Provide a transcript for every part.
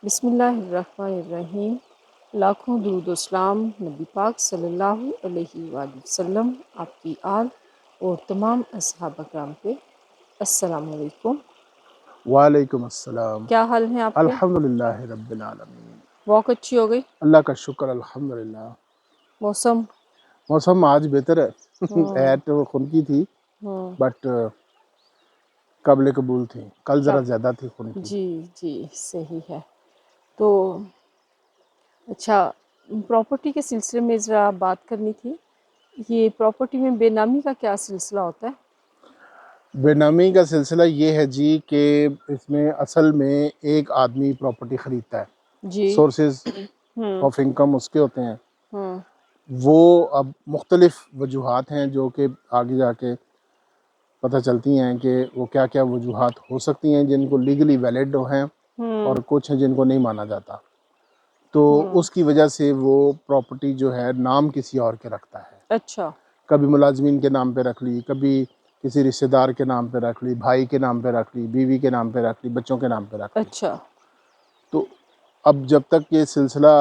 बिस्मिल्लाहिर्रहमानिर्रहीम। लाखों दुरूद व सलाम नबी पाक सल्लल्लाहु अलैहि वसल्लम, आपकी आल और तमाम असहाब किराम पे। अस्सलाम वालेकुम। वालेकुम अस्सलाम। क्या हाल है आपके? अल्हम्दुलिल्लाह रब्बिल आलमीन। वॉक अच्छी हो गई? अल्लाह का शुक्र अल्हम्दुलिल्लाह। मौसम? मौसम आज बेहतर है। हम्म। ऐट तो खुनकी थी हम्म। बट काबिल कबूल थी। कल ज़रा कब? ज़्यादा थी खुनकी। जी जी, सही है। तो अच्छा, प्रॉपर्टी के सिलसिले में ज़रा बात करनी थी। ये प्रॉपर्टी में बेनामी का क्या सिलसिला होता है? बेनामी का सिलसिला ये है जी कि इसमें असल में एक आदमी प्रॉपर्टी ख़रीदता है, जी। Sources hmm. ऑफ इनकम उसके होते हैं। हम्म। वो अब मुख्तलिफ वजूहात हैं जो कि आगे जाके पता चलती हैं कि वो क्या क्या वजूहात हो सकती हैं जिनको लीगली वैलिड हैं हम्म। और कुछ हैं जिनको नहीं माना जाता। तो हम्म। उसकी वजह से वो प्रॉपर्टी जो है नाम किसी और के रखता है। अच्छा। कभी मुलाजमीन के नाम पे रख ली, कभी किसी रिश्तेदार के नाम पे रख ली, भाई के नाम पे रख ली, बीवी के नाम पे रख ली, बच्चों के नाम पे रख ली। अच्छा। तो अब जब तक ये सिलसिला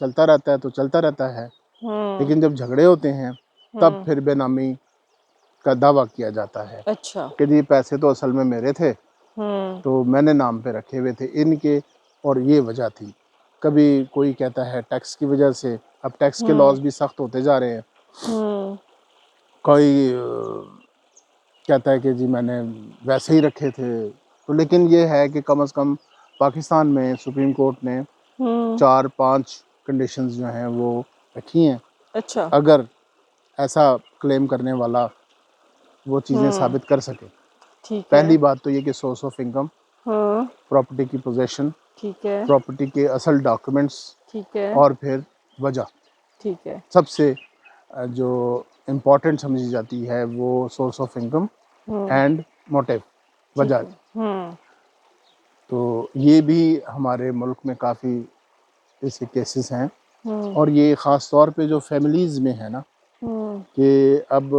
चलता रहता है तो चलता रहता है, हम्म। लेकिन जब झगड़े होते हैं तब हम्म। फिर बेनामी का दावा किया जाता है अच्छा। कि जी पैसे तो असल में मेरे थे, हम्म। तो मैंने नाम पे रखे हुए थे इनके, और ये वजह थी। कभी कोई कहता है टैक्स की वजह से। अब टैक्स के हम्म। लॉज भी सख्त होते जा रहे हैं। हम्म। कोई कहता है कि जी मैंने वैसे ही रखे थे। तो लेकिन ये है कि कम से कम पाकिस्तान में सुप्रीम कोर्ट ने हम्म। 4-5 कंडीशंस जो हैं वो रखी हैं। अच्छा। अगर ऐसा क्लेम करने वाला वो चीज़ें हम्म। साबित कर सके। ठीक है। पहली बात तो ये कि सोर्स ऑफ इनकम, हाँ। प्रॉपर्टी की पोजेशन, ठीक है। प्रॉपर्टी के असल डॉक्यूमेंट्स, ठीक है। और फिर वजह। ठीक है। सबसे जो इम्पोर्टेंट समझी जाती है वो source of income hmm. And motive, ठीक वजह। है। हम्म। तो ये भी हमारे मुल्क में काफ़ी ऐसे केसेस हैं, हम्म। और ये ख़ास तौर पे जो फैमिलीज़ में है ना, हम्म। कि अब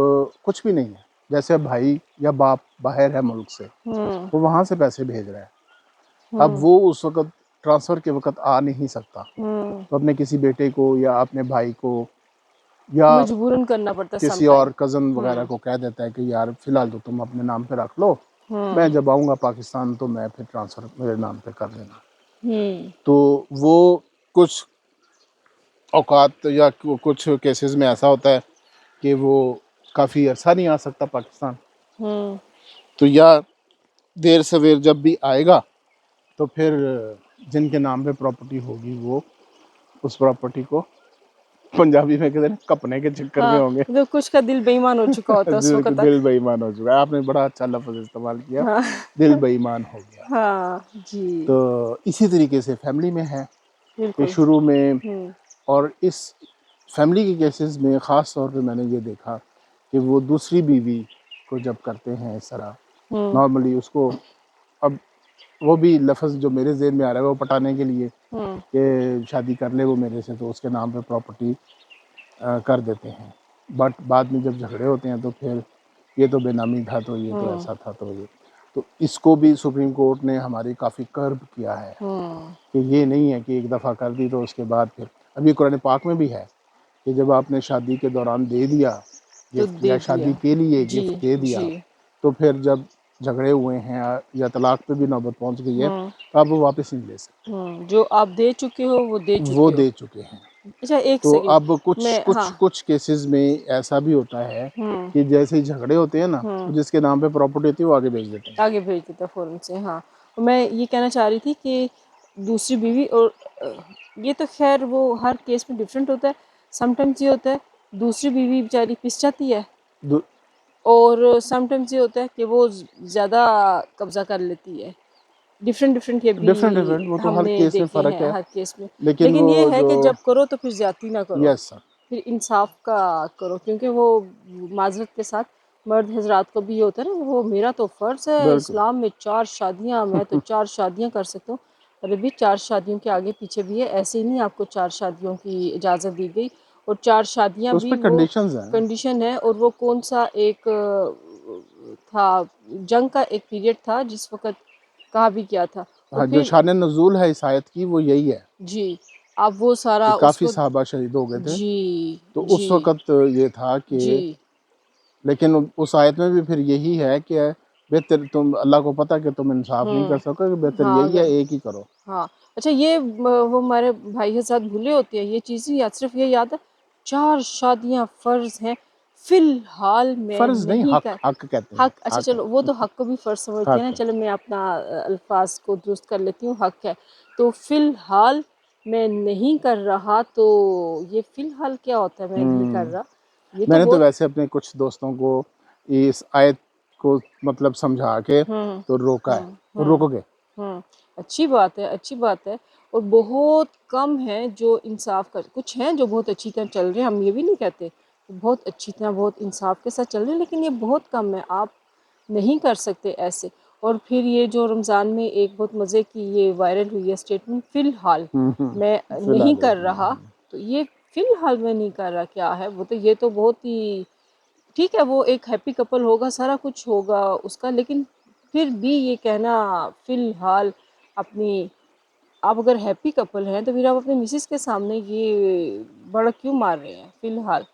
कुछ भी नहीं है। जैसे अब भाई या बाप बाहर है मुल्क से, हम्म। वो वहाँ से पैसे भेज रहा है। अब हम्म। वो उस वक़्त ट्रांसफ़र के वक़्त आ नहीं सकता, हम्म। तो अपने किसी बेटे को या अपने भाई को या मजबूरन करना पड़ता है किसी समटाइम। और कज़न वगैरह हम्म। को कह देता है कि यार फ़िलहाल तो तुम अपने नाम पे रख लो, मैं हम्म। जब आऊँगा पाकिस्तान तो मैं फिर ट्रांसफ़र मेरे नाम पे कर देना। हम्म। तो वो कुछ औकात या कुछ केसेस में ऐसा होता है कि वो काफ़ी अरसा नहीं आ सकता पाकिस्तान। हम्म। तो या देर सवेर जब भी आएगा तो फिर जिनके नाम पे प्रॉपर्टी होगी वो उस प्रॉपर्टी को पंजाबी में कहते हैं कपने के चक्कर में हाँ, होंगे। तो कुछ का दिल बेईमान हो चुका होता है उस वक्त तक। दिल बेईमान हो चुका है। आपने बड़ा अच्छा लफ्ज़ इस्तेमाल किया, हाँ। दिल बेईमान हो गया। हाँ जी। तो इसी तरीके से फैमिली में है कि बिल्कुल। शुरू में, हम्म। और इस फैमिली के केसेस में ख़ास तौर पे मैंने ये देखा कि वो दूसरी बीवी को जब करते हैं इस तरह, हम्म। नॉर्मली उसको, अब वो भी लफ्ज़ जो मेरे ज़हन में आ रहा है वो पटाने के लिए हम्म। कि शादी कर ले वो मेरे से, तो उसके नाम पे प्रॉपर्टी कर देते हैं। बट बाद में जब झगड़े होते हैं तो फिर ये तो बेनामी था, तो ये तो हम्म। ऐसा था, तो ये, तो इसको भी सुप्रीम कोर्ट ने हमारी काफ़ी कर्ब किया है हम्म। कि ये नहीं है कि एक दफ़ा कर दी तो उसके बाद फिर, अब ये कुरान पाक में भी है कि जब आपने शादी के दौरान दे दिया तो गिफ्ट, दे या दिया। शादी के लिए जी। गिफ्ट दे दिया, जी। तो फिर जब झगड़े हुए हैं या तलाक पे भी नौबत पहुंच गई है हम्म। तो आप वो वापस नहीं ले सकते। जो आप दे चुके हो वो दे वो चुके हो। दे चुके हैं। अच्छा, एक तो सेकंड। अब कुछ मैं, कुछ हाँ। कुछ केसेस में ऐसा भी होता है हम्म। कि जैसे ही झगड़े होते हैं ना, तो हम्म। जिसके नाम पे प्रॉपर्टी होती है वो आगे भेज देते हैं। आगे भेज देता फ़ौरन से, हाँ। और मैं ये कहना चाह रही थी कि दूसरी बीवी और ये तो खैर वो हर केस में डिफरेंट होता है। समटाइम्स ये होता है दूसरी बीवी बेचारी पिस जाती है, दू- और समटाइम्स ये होता है कि वो ज़्यादा कब्जा कर लेती है। डिफरेंट डिफरेंट ये भी डिफरेंट डिफरेंट, वो तो हर हमने केस में देखे फ़र्क हैं है। हर केस में। लेकिन लेकिन वो ये है जो, कि जब करो तो फिर ज़्यादती ना करो, यस सर, फिर इंसाफ का करो, क्योंकि वो माजरत के साथ मर्द हजरात को भी ये होता है ना, वो मेरा तो फ़र्ज़ है बिल्कुल। इस्लाम में 4 शादियाँ, मैं तो 4 शादियाँ कर सकता हूँ। अरे भी 4 शादियों के आगे पीछे भी है, ऐसे ही नहीं आपको 4 शादियों की इजाज़त दी गई, और 4 शादियाँ तो उस भी पर वो कंडीशंस हैं। कंडीशन है। और वो कौन सा एक था, जंग का एक पीरियड था जिस वक़्त कहा भी क्या था, तो हाँ, जो फिर शान नज़ूल है इस आयत की वो यही है जी, आप वो कि सारा काफ़ी उसको सहाबा शहीद हो गए थे। जी, तो उस जी, वक़्त ये था कि, जी। लेकिन उस आयत में भी फिर यही है कि बेहतर, तुम अल्लाह को पता कि तुम इंसाफ नहीं कर हुँ, सकोगे, बेहतर हाँ, यही है अगर एक ही करो। हाँ, अच्छा ये वो हमारे भाई के साथ भूले होते हैं, ये चीज़ नहीं याद, सिर्फ़ ये याद है 4 शादियाँ फ़र्ज़ हैं, फ़िलहाल मैं फ़र्ज़ नहीं, नहीं हक कर हक कहते हैं, हक अच्छा हक चलो वो तो हक को भी फ़र्ज़ समझते हैं ना, हक। चलो मैं अपना अल्फ़ाज़ को दुरुस्त कर लेती हूँ, हक है। तो फ़िलहाल मैं नहीं कर रहा, तो ये फ़िलहाल क्या होता है मैं नहीं कर हुँ। रहा? ये तो मैंने तो बहुत वैसे अपने कुछ दोस्तों को इस आयत को मतलब समझा के हुँ, तो रोका है, हुँ, और हुँ। रुक गए। हुँ, अच्छी बात है, अच्छी बात है। और बहुत कम हैं जो इंसाफ़ कर, कुछ हैं जो बहुत अच्छी तरह चल रहे हैं, हम ये भी नहीं कहते, बहुत अच्छी तरह बहुत इंसाफ़ के साथ चल रहे हैं, लेकिन ये बहुत कम है, आप नहीं कर सकते ऐसे। और फिर ये जो रमज़ान में एक बहुत मज़े की ये वायरल हुई है स्टेटमेंट, फ़िलहाल मैं नहीं फिलहाल कर रहा, तो ये फ़िलहाल मैं नहीं कर रहा क्या है? वो तो ये तो बहुत ही ठीक है, वो एक हैप्पी कपल होगा, सारा कुछ होगा उसका, लेकिन फिर भी ये कहना फ़िलहाल अपनी, आप अगर हैप्पी कपल हैं तो फिर आप अपने मिसेस के सामने ये भड़क क्यों मार रहे हैं फ़िलहाल?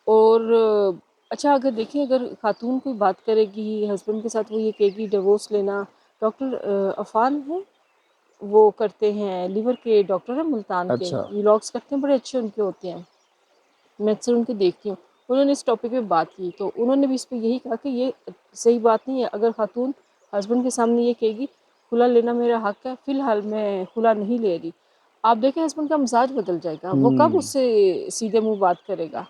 और अच्छा अगर देखें, अगर खातून कोई बात करेगी हस्बैंड के साथ, वो ये कहेगी डिवोर्स लेना, डॉक्टर अफ़ान हैं, वो करते हैं, लिवर के डॉक्टर हैं मुल्तान के, अच्छा। व्लॉग्स करते हैं, बड़े अच्छे उनके होते हैं। मैं अक्सर उनको देखती हूँ। उन्होंने इस टॉपिक पे बात की, तो उन्होंने भी इस पे यही कहा कि ये सही बात नहीं है, अगर खातून हस्बैंड के सामने ये कहेगी खुला लेना मेरा हक है, फ़िलहाल मैं खुला नहीं ले रही। आप देखें हस्बैंड का मिज़ाज बदल जाएगा, वो कब हुँ, उससे सीधे मुँह बात करेगा।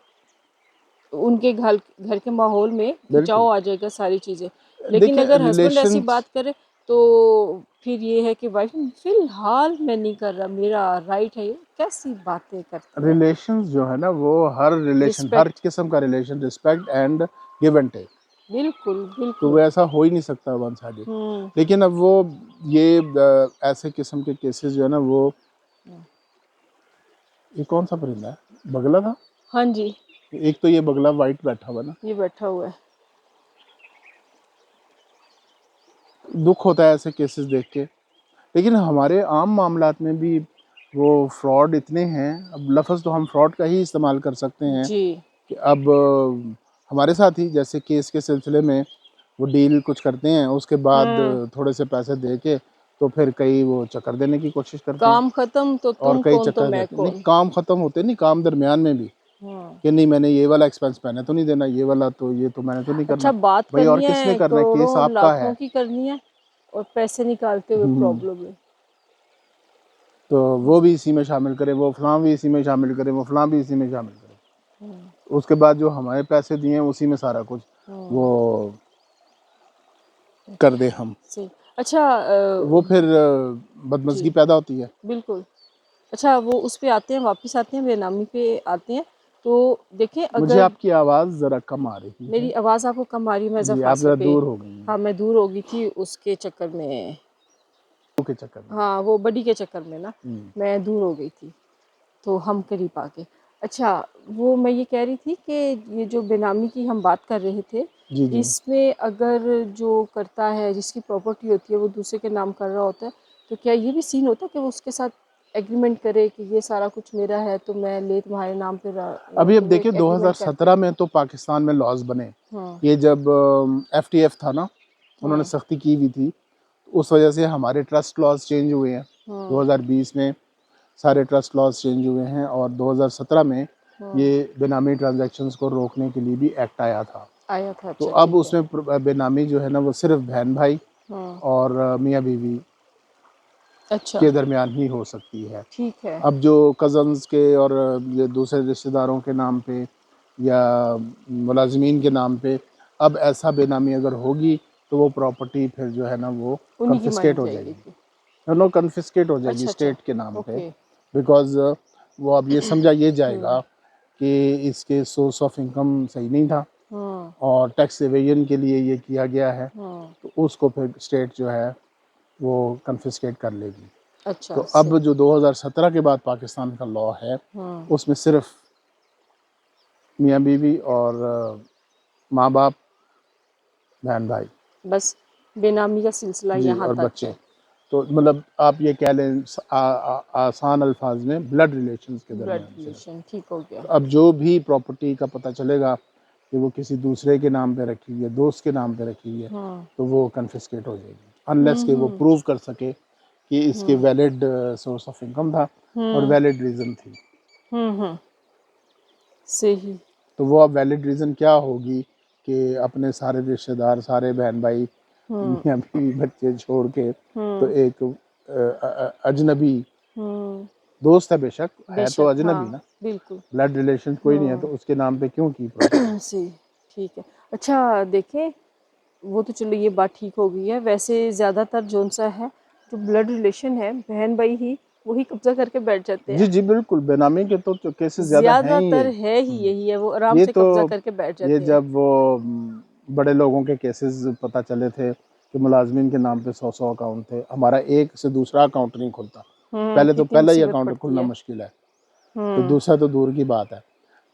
उनके घर घर के माहौल में बिल्कुल। खिंचाव आ जाएगा सारी चीज़ें। लेकिन देखिए अगर हस्बैंड ऐसी रिलेशंस बात करे तो फिर ये है कि वाइफ़ फ़िलहाल मैं नहीं कर रहा, मेरा राइट है ये। कैसी बातें करती है। रिलेशंस जो है ना, वो हर रिलेशन, हर रिस्पेक्ट किस्म का relation respect and give and take, बिल्कुल, तो वो बिल्कुल। ऐसा हो ही नहीं सकता वन साइडेड। हुँ, लेकिन अब वो ये ऐसे किस्म के केसेस जो है ना वो, हुँ। ये कौन सा परिंदा है, बगला था? हाँ जी, एक तो ये बगला वाइट बैठा हुआ ना, ये बैठा हुआ है। दुख होता है ऐसे केसेस देख के। लेकिन हमारे आम मामलात में भी वो फ्रॉड इतने हैं, अब लफ्ज़ तो हम फ्रॉड का ही इस्तेमाल कर सकते हैं जी। कि अब हमारे साथ ही जैसे केस के सिलसिले में वो डील कुछ करते हैं, उसके बाद हुँ, थोड़े से पैसे दे के तो फिर कई वो चक्कर देने की कोशिश करते हैं, काम ख़त्म तो और तुम कई कौन तो चक्कर मैं देते हैं। नहीं, कौन। काम ख़त्म होते नहीं, काम दरमियान में भी हुँ। कि नहीं मैंने ये वाला एक्सपेंस मैंने तो नहीं देना, ये वाला तो ये तो मैंने तो नहीं करना। अच्छा बात भाई और करनी किसने है करना है, केस करोड़ों आपका लाखों है। की करनी है और पैसे निकालते हुए हम्म, प्रॉब्लम है। तो वो भी इसी में शामिल करें, वो फलां भी इसी में शामिल करें, वो फलां भी इसी में शामिल करें। हुँ, उसके बाद जो हमारे पैसे दिए हैं उसी में सारा कुछ वो हुँ, कर दे हम, सही। अच्छा तो वो फिर जी, बदमज़गी पैदा होती है। बिल्कुल। अच्छा वो उस पे आते हैं, वापस आते हैं, बेनामी पे आते हैं। तो देखें मुझे अगर आपकी आवाज़ ज़रा कम आ रही मेरी है। आवाज़ आपको कम आ रही है, मैं ज़रा जी, आप फ़ासले ज़रा पे, दूर हो गई हैं हाँ, मैं दूर हो गई थी उसके चक्कर में, के चक्कर में। हाँ, वो बड़ी के चक्कर में ना, हुँ, मैं दूर हो गई थी। तो हम करीब आ गए। अच्छा, वो मैं ये कह रही थी कि ये जो बेनामी की हम बात कर रहे थे, जी, जी। इसमें अगर जो करता है, जिसकी प्रॉपर्टी होती है, वो दूसरे के नाम कर रहा होता है, तो क्या ये भी सीन होता है कि वो उसके साथ एग्रीमेंट करे कि ये सारा कुछ मेरा है, तो मैं ले तुम्हारे नाम पे अभी अब तो वो देखिए एक एग्रीमेंट करते 2017 हैं। में तो पाकिस्तान में लॉज़ बने। हुँ, ये जब एफटीएफ था ना, उन्होंने हुँ, सख्ती की हुई थी, उस वजह से हमारे ट्रस्ट लॉज़ चेंज हुए हैं। हुँ, 2020 में सारे ट्रस्ट लॉज़ चेंज हुए हैं, और 2017 में हुँ, ये बेनामी ट्रांज़ैक्शंस को रोकने के लिए भी एक्ट आया था। आया था, तो अच्छा अब ठीक है। उसमें बेनामी जो है ना वो सिर्फ़ बहन-भाई हुँ, और मियाँ-बीवी अच्छा, के दरमियान ही हो सकती है। ठीक है। अब जो कज़न्स के और ये दूसरे रिश्तेदारों के नाम पे या मुलाज़िमीन के नाम पे अब ऐसा बेनामी अगर होगी, तो वो प्रॉपर्टी फिर जो है ना वो उन्हीं की कन्फिस्केट मानी हो जाएगी जाएगी। फिर। नो कन्फिस्केट हो जाएगी अच्छा, अच्छा, स्टेट के नाम पे, ओके। बिकॉज़ वो अब ये समझा ये हुँ, जाएगा कि इसके सोर्स ऑफ इनकम सही नहीं था हुँ, और टैक्स एवेजन के लिए ये किया गया है, हुँ, तो उसको फिर स्टेट जो है वो कन्फिस्केट कर लेगी। तो अच्छा, अब सही। जो 2017 के बाद पाकिस्तान का लॉ है, हुँ, उसमें सिर्फ़ मियाँ-बीवी और माँ-बाप, बहन-भाई, बस बेनामी का सिलसिला जी, यहाँ और तक बच्चे। है। तो मतलब आप ये कह लें आसान अल्फाज में ब्लड रिलेशंस के ब्लड दरमियान से। रिलेशन ठीक हो गया। तो अब जो भी प्रॉपर्टी का पता चलेगा कि वो किसी दूसरे के नाम पे रखी है, दोस्त के नाम पे रखी है, हाँ तो वो कन्फिस्केट हो जाएगी, अनलेस कि वो प्रूव कर सके कि इसके वैलिड सोर्स ऑफ इनकम था और वैलिड रीज़न थी। हम्म, सही। तो वो अब वैलिड रीज़न क्या होगी कि अपने सारे रिश्तेदार, सारे बहन भाई, मियाँ बीवी बच्चे छोड़ के तो एक अजनबी दोस्त है, बेशक है तो बेशक अजनबी हाँ ना, बिल्कुल। ब्लड रिलेशन कोई नहीं है, तो उसके नाम पे क्यों की प्रॉपर्टी। सही, ठीक है। अच्छा देखें, वो तो चलो ये बात ठीक हो गई है। वैसे ज़्यादातर जोन सा है जो ब्लड रिलेशन है, बहन भाई ही वही कब्जा करके बैठ जाते जी हैं। जी बिल्कुल, बेनामी के तो केसेस ज़्यादा हैं ही ज़्यादातर ये। है ही यही है, वो आराम ये से तो कब्जा करके बैठ ये जाते हैं। जब वो बड़े लोगों के केसेस पता चले थे कि मुलाजमीन के नाम पे 100 अकाउंट थे, हमारा एक से दूसरा अकाउंट नहीं खुलता। पहले तो कितनी पहला ही मुसीबत अकाउंट पड़ती खुलना है। मुश्किल है, तो दूसरा तो दूर की बात है।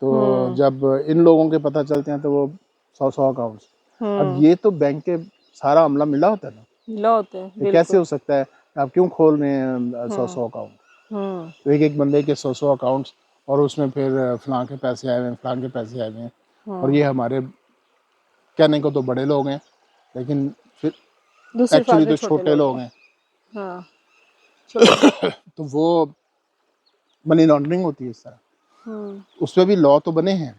तो जब इन लोगों के पता चलते हैं तो वो 100 अकाउंट्स, अब ये तो बैंक के सारा अमला मिला होता है ना, मिला होता है ये कैसे बिल्कुल। हो सकता है, आप क्यों खोल रहे हैं 100 अकाउंट। हम्म तो एक एक बंदे के 100 अकाउंट्स, और उसमें फिर फलां के पैसे आए हुए हैं, फलां के पैसे आए हुए हैं, और ये हमारे कहने को तो बड़े लोग हैं, लेकिन फिर दूसरे अल्फाज एक्चुअली में तो छोटे छोटे लोग लोग हैं। हैं। हाँ छोटे। तो वो मनी लॉन्ड्रिंग होती है इस तरह। हम्म उसमें भी लॉ तो बने हैं,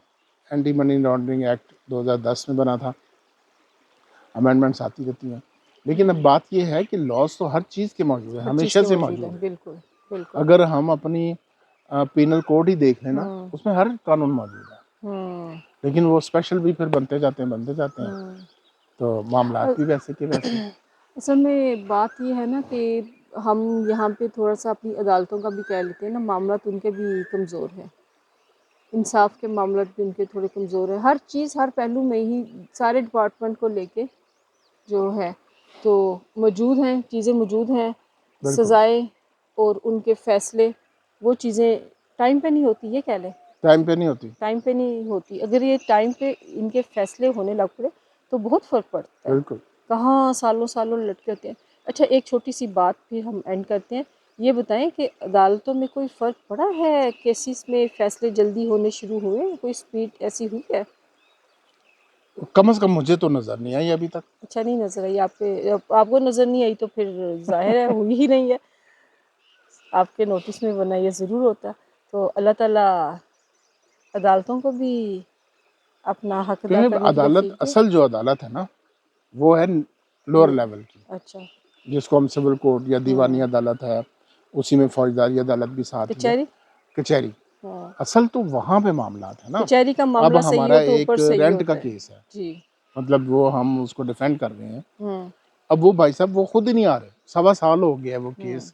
एंटी मनी लॉन्ड्रिंग एक्ट 2010 में बना था, अमेंडमेंट्स आती रहती हैं, लेकिन अब बात यह है कि लॉज तो हर चीज़ के मौजूद है, हर चीज़ हमेशा के से मौजूद मौजूद हैं है। बिल्कुल बिल्कुल। अगर हम अपनी पीनल कोड ही देख लेना, हम्म उसमें हर कानून मौजूद है, हम्म लेकिन वो स्पेशल भी फिर बनते जाते हैं, तो मामलात भी वैसे के वैसे। असल में बात ये है ना कि हम यहाँ पे थोड़ा सा अपनी अदालतों का भी कह लेते हैं ना, मामला तो उनके भी कमज़ोर है, इंसाफ के मामला भी उनके थोड़े कमज़ोर है। हर चीज़ हर पहलू में ही सारे डिपार्टमेंट को लेके जो है तो मौजूद हैं, चीज़ें मौजूद हैं, बिल्कुल सज़ाएँ और उनके फ़ैसले, वो चीज़ें टाइम पे नहीं होती, ये कह लें टाइम पे नहीं होती। टाइम पे नहीं होती। अगर ये टाइम पे इनके फ़ैसले होने लग पड़े तो बहुत फ़र्क पड़ता है। बिल्कुल। कहाँ सालों सालों लटके होते हैं। अच्छा एक छोटी सी बात फिर हम एंड करते हैं, ये बताएं कि अदालतों में कोई फ़र्क पड़ा है, केसेस में फ़ैसले जल्दी होने शुरू हुए, कोई स्पीड ऐसी हुई है? कम से कम मुझे तो नज़र नहीं आई अभी तक। अच्छा नहीं नज़र आई आपको नज़र नहीं आई तो फिर ज़ाहिर है हुई ही नहीं है, आपके नोटिस में वरना ये ज़रूर होता। तो अल्लाह ताला अदालतों को भी अपना हक अदा क्योंकि करने की अदालत, तौफीक दे। असल जो अदालत है ना, वो है लोअर लेवल की, अच्छा जिसको हम सिविल कोर्ट या दीवानी अदालत है, उसी में फौजदारी अदालत भी साथ ही है, कचहरी। कचहरी। हाँ असल तो वहाँ पे मामलात है ना। कचहरी का अब मामला सही हमारा हो तो एक ऊपर सही रेंट का होता है। केस है, जी। मतलब वो हम उसको डिफेंड कर रहे हैं, हम्म अब वो भाई साहब वो खुद ही नहीं आ रहे, 1.25 साल हो गया है वो हम्म केस,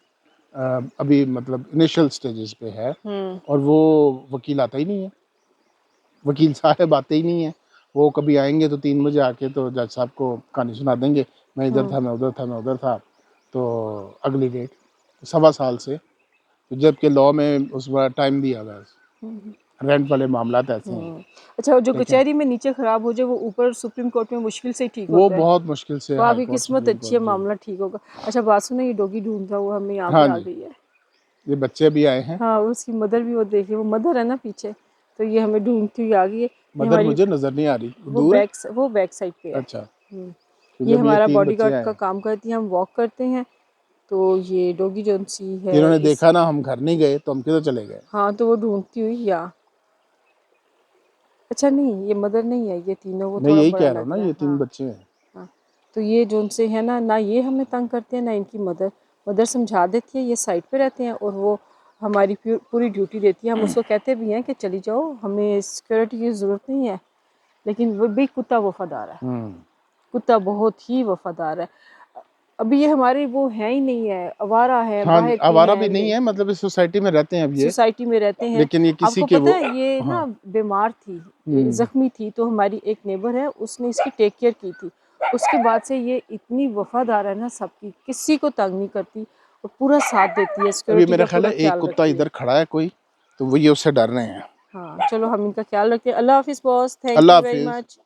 अभी मतलब इनिशियल स्टेजेस पे है, हम्म और वो वकील आता ही नहीं है, वकील साहब आते ही नहीं है। वो कभी आएंगे तो 3 बजे आके तो जज साहब को कहानी सुना देंगे, मैं इधर था, मैं उधर था, मैं उधर था, तो अगली डेट, 1.25 साल से। तो जबकि लॉ में उस बार टाइम दिया हुआ है, रेंट वाले मामला ऐसे हैं। अच्छा जो ठीक है, कचहरी में नीचे ख़राब हो जाए वो ऊपर सुप्रीम कोर्ट में मुश्किल से ही ठीक वो होता है। बहुत मुश्किल से तो हाई आपकी कोर्ट, किस्मत सुप्रीम अच्छी है, कोर्ट। जी मामला ठीक होगा। अच्छा बात सुनो, ये डॉगी ढूंढ रहा, वो हमें यहाँ पे हाँ आ जी, गई है। ये बच्चे भी आए हैं, हाँ उसकी मदर भी, वो देखिए वो मदर है ना पीछे, तो ये हमें ढूंढती हुई आ गई है। ये मदर हमारी मुझे नज़र नहीं आ रही, दूर है। वो बैक साइड पे है। अच्छा, हम्म, तो ये जब ये हमारा 3 बच्चे बॉडीगार्ड आए का हैं, काम करती है, हम वॉक करते हैं तो ये डॉगी जोन सी है इन्होंने इस। देखा ना हम घर नहीं गए तो हम किधर चले गए। हाँ तो वो ढूंढती हुई या, अच्छा नहीं ये मदर नहीं है, ये तीनों, वो मैं थोड़ा यही बड़ा कह रहा हूँ लग ना, रहा है। ये 3 हाँ बच्चे हैं। हाँ तो ये जो उनसे है ना, ना ये हमें तंग करते हैं ना इनकी मदर। मदर समझा देती है, ये साइड पे रहते हैं और वो हमारी पूरी ड्यूटी देती है। हम उसको कहते भी हैं कि चली जाओ, हमें सिक्योरिटी की ज़रूरत नहीं है, लेकिन वो भी कुत्ता वफादार है, कुत्ता बहुत ही वफादार है। अभी ये हमारे वो है ही नहीं है, आवारा है, हाँ जी, बाहर के आवारा भी नहीं हैं, है, मतलब इस सोसाइटी में रहते हैं अब ये, सोसाइटी में रहते हैं। लेकिन ये किसी आपको के पता वो। है ये हाँ। ना बीमार थी, ज़ख्मी थी, तो हमारी एक नेबर है उसने इसकी टेक केयर की थी। उसके बाद से ये इतनी वफादार है ना, सबकी, किसी को तंग नहीं करती और पूरा साथ देती है, अभी सिक्योरिटी मेरा का ख्याल पूरा है एक ख्याल कुत्ता रखती है। इधर खड़ा है कोई, तो वो ये उससे डर रहे हैं। हाँ चलो हम इनका ख्याल रखते हैं। अल्लाह हाफिज़ boss, thank Allah you very Hafiz. Much.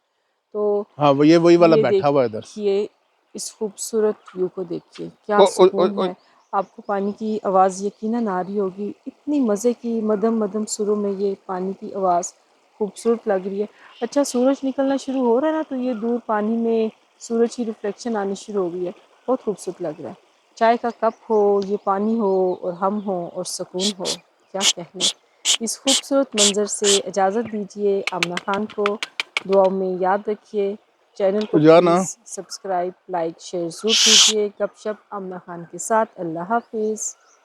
तो हाँ, वो ये वही वाला ये बैठा हुआ है इधर। देखिए इस खूबसूरत व्यू को देखिए, क्या ओ, ओ, ओ, सुकून ओ, है। आपको पानी की आवाज़ यकीनन आ रही होगी, इतनी मज़े की मदम मदम सुरों में ये पानी की आवाज़ खूबसूरत लग रही है। अच्छा, सूरज निकलना शुरू हो रहा है ना, तो ये दूर पानी में सूरज की रिफ्लेक्शन आनी शुरू हो गई है, बहुत खूबसूरत लग रहा है। चाय का कप हो, ये पानी हो और हम हो और सुकून हो, क्या कहने। इस खूबसूरत मंज़र से इजाज़त दीजिए। आमना खान को दुआओं में याद रखिए। चैनल को जाना। प्लीज़ सब्सक्राइब, लाइक, शेयर ज़रूर कीजिए। गपशप आमना खान के साथ। अल्लाह हाफिज़।